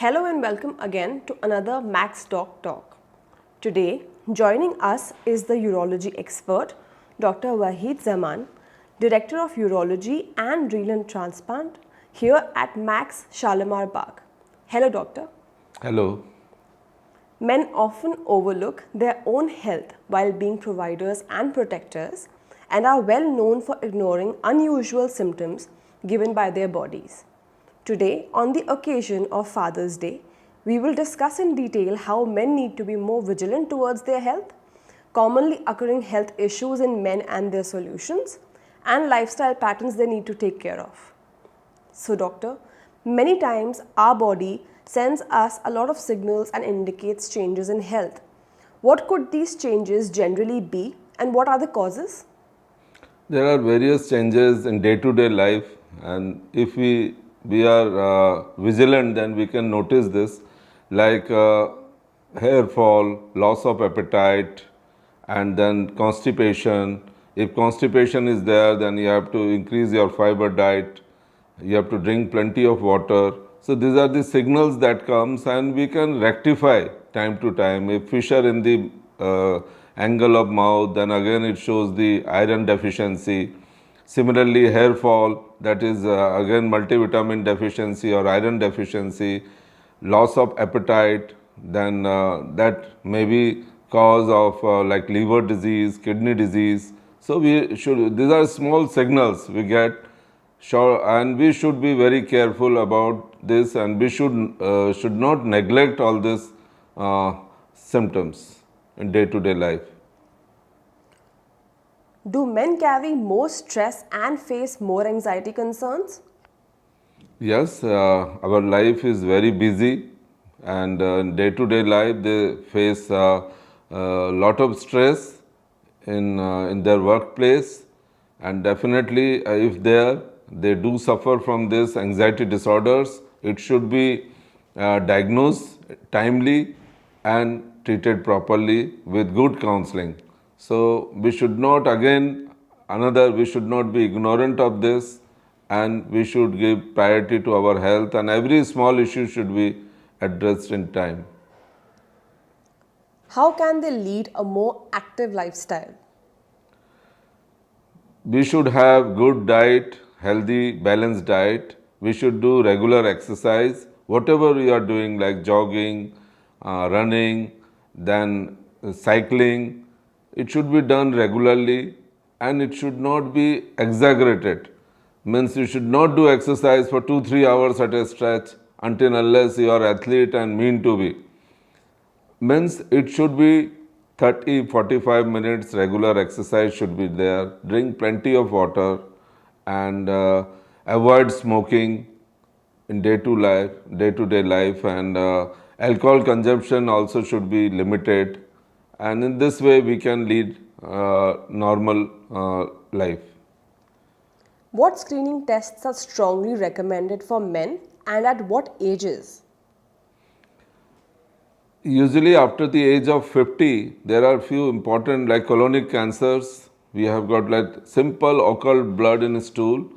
Hello and welcome again to another Max Doc Talk. Today, joining us is the urology expert, Dr. Waheed Zaman, Director of Urology and Renal Transplant here at Max Shalimar Bagh. Hello, Doctor. Hello. Men often overlook their own health while being providers and protectors and are well known for ignoring unusual symptoms given by their bodies. Today, on the occasion of Father's Day, we will discuss in detail how men need to be more vigilant towards their health, commonly occurring health issues in men and their solutions, and lifestyle patterns they need to take care of. So, doctor, many times our body sends us a lot of signals and indicates changes in health. What could these changes generally be and what are the causes? There are various changes in day-to-day life, and if we are vigilant, then we can notice this, like hair fall, loss of appetite, and then constipation. If constipation is there, then you have to increase your fiber diet. You have to drink plenty of water. So these are the signals that comes, and we can rectify time to time. If fissure in the angle of mouth, then again it shows the iron deficiency. Similarly, hair fall, that is again multivitamin deficiency or iron deficiency. Loss of appetite, then that may be cause of like liver disease, kidney disease. So these are small signals we get. Sure, and we should be very careful about this, and we should not neglect all these symptoms in day-to-day life. Do men carry more stress and face more anxiety concerns? Yes, our life is very busy, and in day-to-day life they face a lot of stress in their workplace, and definitely if they do suffer from this anxiety disorders, it should be diagnosed timely and treated properly with good counseling. So we should not we should not be ignorant of this, and we should give priority to our health, and every small issue should be addressed in time. How can they lead a more active lifestyle? We should have good diet, healthy, balanced diet. We should do regular exercise. Whatever we are doing, like jogging, running, then cycling, it should be done regularly, and it should not be exaggerated. Means you should not do exercise for 2-3 hours at a stretch until unless you are athlete and mean to be. Means it should be 30-45 minutes regular exercise should be there. Drink plenty of water, and avoid smoking in day-to-day life, and alcohol consumption also should be limited, and in this way we can lead normal life. What screening tests are strongly recommended for men and at what ages? Usually after the age of 50, there are few important like colonic cancers. We have got like simple occult blood in stool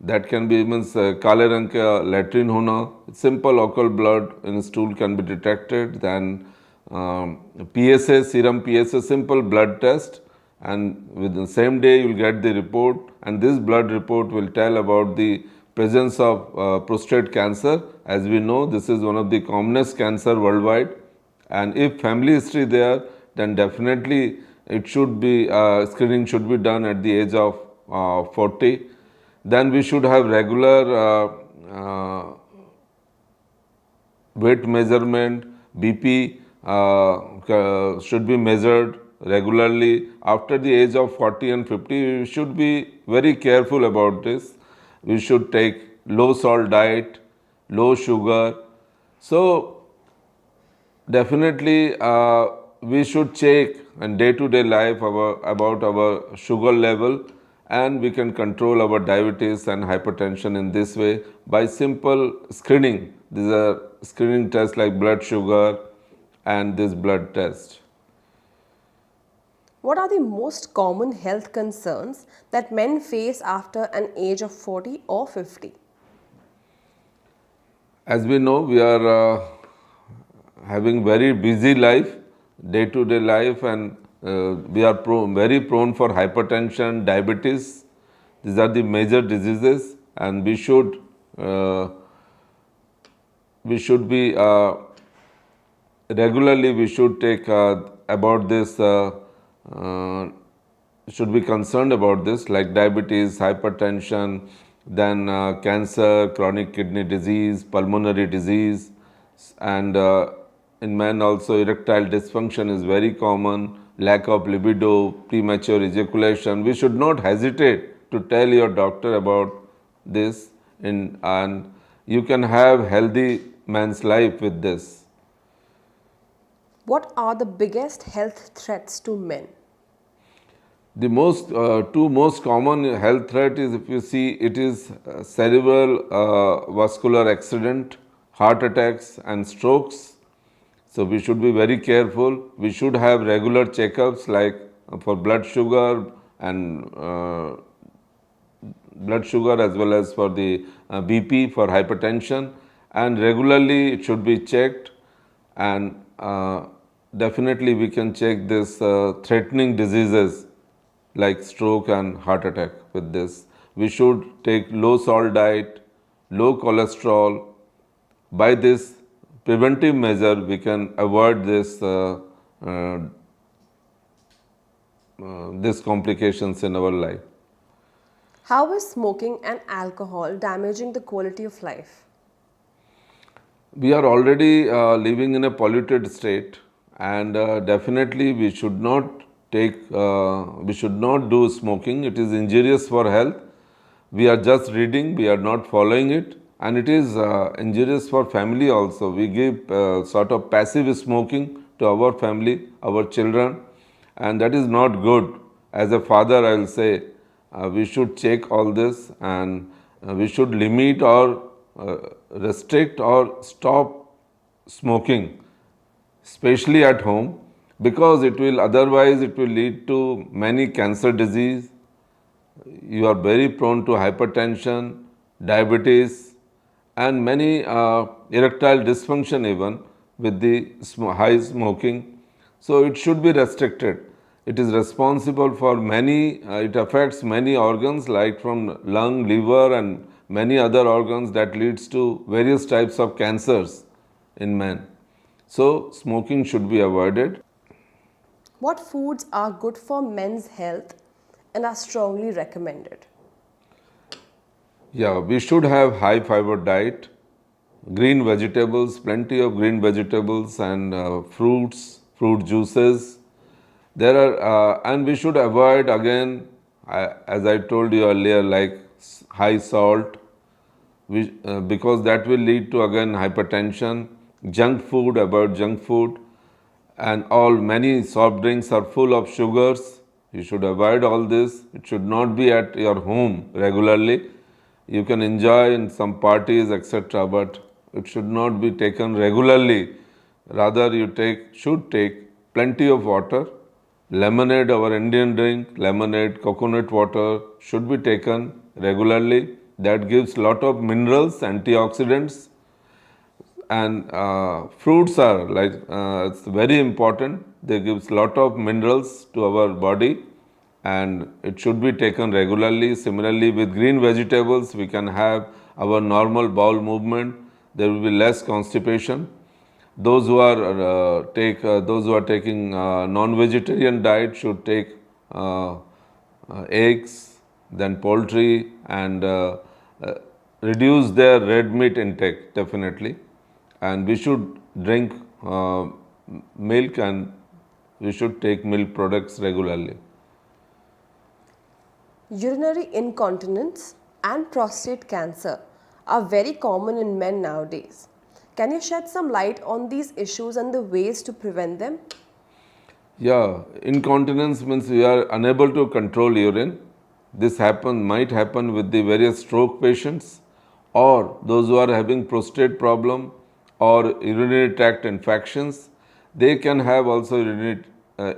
that can be means काले रंग का latrine होना. Simple occult blood in stool can be detected. Then PSA, serum PSA, simple blood test, and within the same day you will get the report, and this blood report will tell about the presence of prostate cancer. As we know, this is one of the commonest cancer worldwide, and if family history there, then definitely it should be screening should be done at the age of 40. Then we should have regular weight measurement, BP should be measured regularly. After the age of 40 and 50, we should be very careful about this. We should take low salt diet, low sugar. So definitely we should check in day-to-day life about our sugar level, and we can control our diabetes and hypertension in this way by simple screening. These are screening tests like blood sugar and this blood test. What are the most common health concerns that men face after an age of 40 or 50? As we know, we are having very busy life, day-to-day life, and we are very prone for hypertension, diabetes. These are the major diseases, and uh, we should be regularly. We should take about this. Uh, should be concerned about this, like diabetes, hypertension, then cancer, chronic kidney disease, pulmonary disease, and in men also erectile dysfunction is very common, lack of libido, premature ejaculation. We should not hesitate to tell your doctor about this, and you can have healthy man's life with this. What are the biggest health threats to men? The two most common health threat is, if you see, it is cerebral vascular accident, heart attacks and strokes. So we should be very careful. We should have regular checkups like for blood sugar and blood sugar, as well as for the BP for hypertension, and regularly it should be checked, and definitely we can check this threatening diseases like stroke and heart attack with this. We should take low salt diet, low cholesterol. By this preventive measure, we can avoid uh, these complications in our life. How is smoking and alcohol damaging the quality of life? We are already living in a polluted state, and definitely we should not do smoking. It is injurious for health. We are just reading, we are not following it, and it is injurious for family also. We give sort of passive smoking to our family, our children, and that is not good. As a father, I will say we should check all this, and we should limit or restrict or stop smoking, especially at home, because it will lead to many cancer disease. You are very prone to hypertension, diabetes, and many erectile dysfunction even with the high smoking. So it should be restricted. It is responsible for many, it affects many organs like from lung, liver, and many other organs that leads to various types of cancers in men. So smoking should be avoided. What foods are good for men's health and are strongly recommended? Yeah, we should have high fiber diet, green vegetables, plenty of green vegetables and fruits, fruit juices. There are, and we should avoid again, as I told you earlier, like high salt, because that will lead to again hypertension. Junk food, avoid junk food, and all many soft drinks are full of sugars. You should avoid all this. It should not be at your home regularly. You can enjoy in some parties, etc., but it should not be taken regularly. Rather, should take plenty of water. Lemonade, our Indian drink, lemonade, coconut water should be taken regularly. That gives lot of minerals, antioxidants, and fruits are like it's very important. They gives lot of minerals to our body, and it should be taken regularly. Similarly, with green vegetables, we can have our normal bowel movement. There will be less constipation. Those who are taking non-vegetarian diet should take eggs, then poultry, and uh, reduce their red meat intake definitely. And we should drink milk, and we should take milk products regularly. Urinary incontinence and prostate cancer are very common in men nowadays. Can you shed some light on these issues and the ways to prevent them? Yeah, incontinence means we are unable to control urine. This might happen with the various stroke patients, or those who are having prostate problem or urinary tract infections. They can have also urinary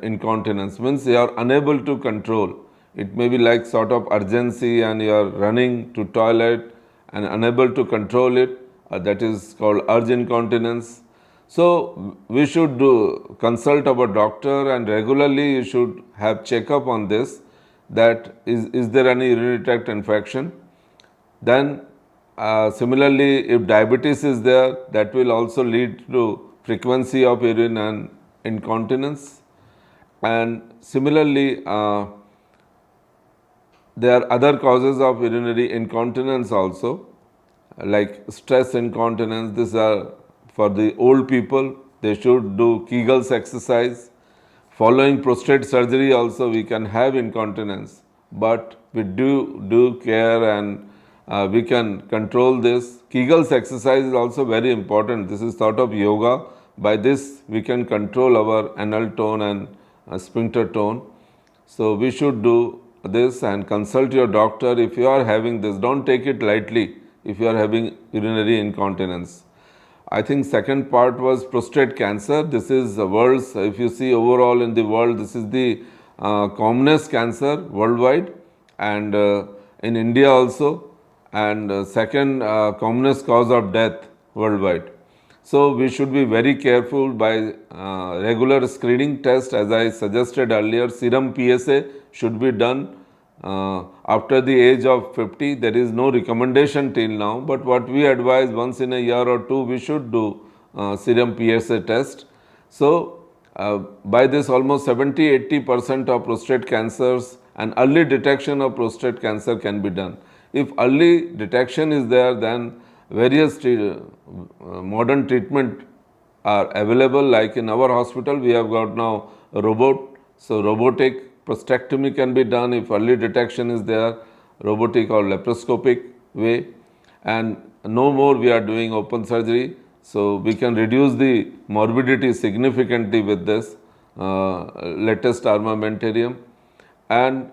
incontinence, means they are unable to control. It may be like sort of urgency, and you are running to toilet and unable to control it. that is called urge incontinence. So we should consult our doctor, and regularly you should have checkup on this, that is there any urinary tract infection. Then similarly, if diabetes is there, that will also lead to frequency of urine and incontinence. And similarly, there are other causes of urinary incontinence also, like stress incontinence. These are for the old people. They should do Kegels exercise. Following prostate surgery also we can have incontinence, but we do care, and we can control this. Kegels exercise is also very important. This is sort of yoga. By this we can control our anal tone and sphincter tone. So we should do this and consult your doctor if you are having this. Don't take it lightly if you are having urinary incontinence. I think second part was prostate cancer. This is the world's, if you see overall in the world, this is the commonest cancer worldwide, and in India also, and second commonest cause of death worldwide. So we should be very careful by regular screening test. As I suggested earlier, serum PSA should be done after the age of 50. There is no recommendation till now, but what we advise, once in a year or two we should do serum PSA test. So by this, almost 70-80% of prostate cancers and early detection of prostate cancer can be done. If early detection is there, then various modern treatment are available. Like in our hospital, we have got now a robot. So robotic prostatectomy can be done if early detection is there, robotic or laparoscopic way, and no more we are doing open surgery. So we can reduce the morbidity significantly with this latest armamentarium. And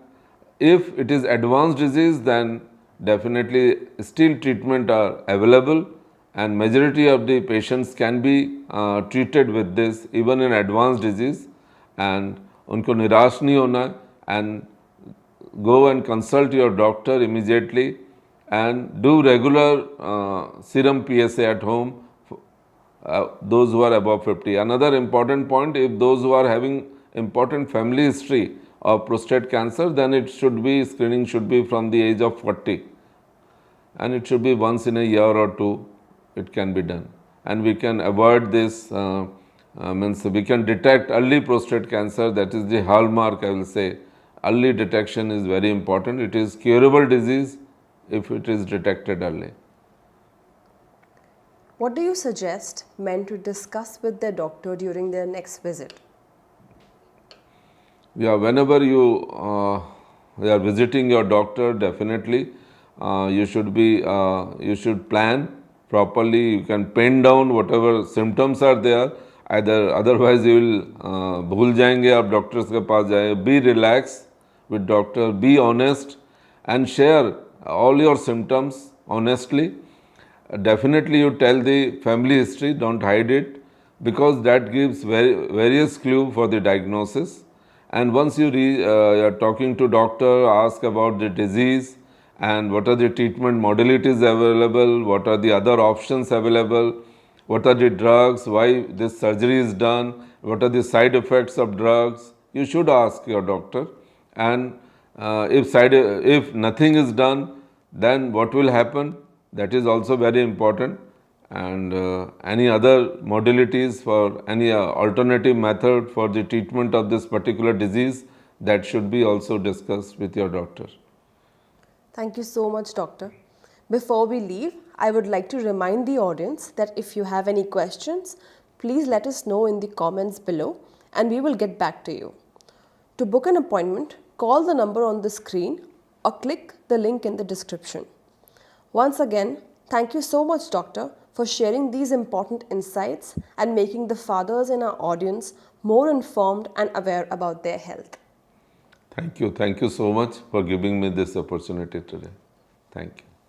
if it is advanced disease, then definitely still treatment are available, and majority of the patients can be treated with this even in advanced disease. And उनको निराश नहीं होना, and go and consult your doctor immediately and do regular serum PSA at home, those who are above 50. Another important point, if those who are having important family history of prostate cancer, then it should be, screening should be from the age of 40, and it should be once in a year or two it can be done, and we can avoid this. Means we can detect early prostate cancer. That is the hallmark, I will say. Early detection is very important. It is curable disease if it is detected early. What do you suggest men to discuss with their doctor during their next visit? Yeah, whenever you are visiting your doctor, definitely you should plan properly. You can pen down whatever symptoms are there. Otherwise you will भूल जाएंगे आप doctors के पास जाए. Be relaxed with doctor, be honest, and share all your symptoms honestly. Definitely you tell the family history, don't hide it, because that gives various clue for the diagnosis. And once you are talking to doctor, ask about the disease and what are the treatment modalities available, what are the other options available, what are the drugs, why this surgery is done, what are the side effects of drugs. You should ask your doctor. And if nothing is done, then what will happen? That is also very important. And any other modalities for any alternative method for the treatment of this particular disease, that should be also discussed with your doctor. Thank you so much, doctor. Before we leave, I would like to remind the audience that if you have any questions, please let us know in the comments below and we will get back to you. To book an appointment, call the number on the screen or click the link in the description. Once again, thank you so much, doctor, for sharing these important insights and making the fathers in our audience more informed and aware about their health. Thank you. Thank you so much for giving me this opportunity today. Thank you.